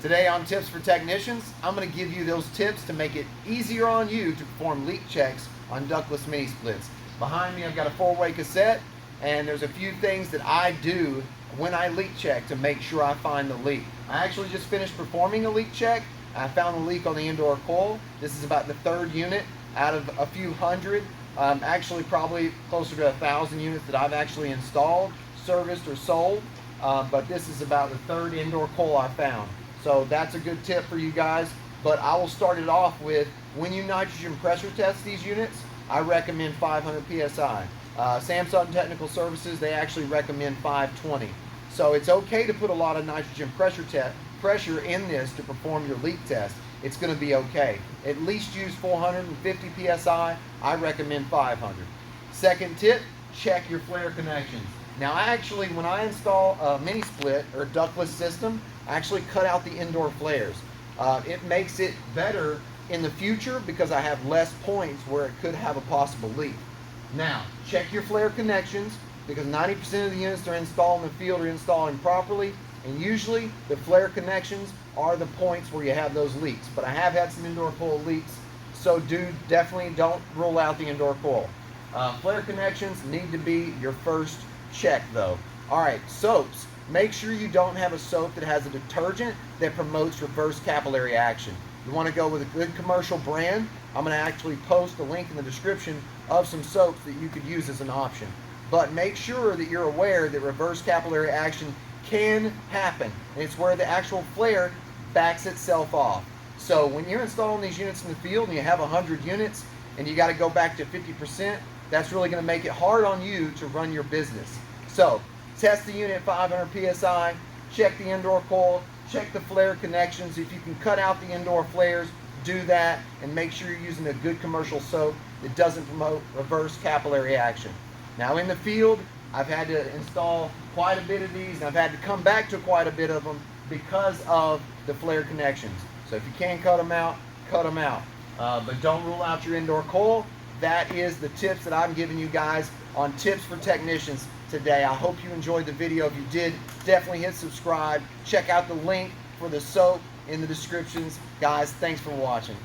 Today on Tips for Technicians, I'm going to give you those tips to make it easier on you to perform leak checks on ductless mini splits. Behind me I've got a 4-way cassette, and there's a few things that I do when I leak check to make sure I find the leak. I actually just finished performing a leak check. I found the leak on the indoor coil. This is about the 3rd unit out of a few hundred, actually probably closer to 1,000 units that I've actually installed, serviced, or sold. But this is about the 3rd indoor coil I found. So that's a good tip for you guys. But I will start it off with, when you nitrogen pressure test these units, I recommend 500 PSI. Samsung Technical Services, they actually recommend 520. So it's okay to put a lot of nitrogen pressure in this to perform your leak test. It's going to be okay. At least use 450 PSI. I recommend 500. Second tip, check your flare connections. Now actually, when I install a mini split or ductless system, I actually cut out the indoor flares. It makes it better in the future because I have less points where it could have a possible leak. Now, check your flare connections, because 90% of the units that are installed in the field are installing properly, and usually the flare connections are the points where you have those leaks. But I have had some indoor coil leaks, so definitely don't rule out the indoor coil. Flare connections need to be your first check though. Alright, soaps. Make sure you don't have a soap that has a detergent that promotes reverse capillary action. You want to go with a good commercial brand. I'm going to actually post a link in the description of some soaps that you could use as an option. But make sure that you're aware that reverse capillary action can happen. And it's where the actual flare backs itself off. So when you're installing these units in the field and you have 100 units and you got to go back to 50%, that's really going to make it hard on you to run your business. So test the unit at 500 PSI, check the indoor coil, check the flare connections. If you can cut out the indoor flares, do that, and make sure you're using a good commercial soap that doesn't promote reverse capillary action. Now in the field, I've had to install quite a bit of these, and I've had to come back to quite a bit of them because of the flare connections. So if you can cut them out, cut them out. But don't rule out your indoor coil. That is the tips that I'm giving you guys on Tips for Technicians today. I hope you enjoyed the video. If you did, definitely hit subscribe. Check out the link for the soap in the descriptions. Guys, thanks for watching.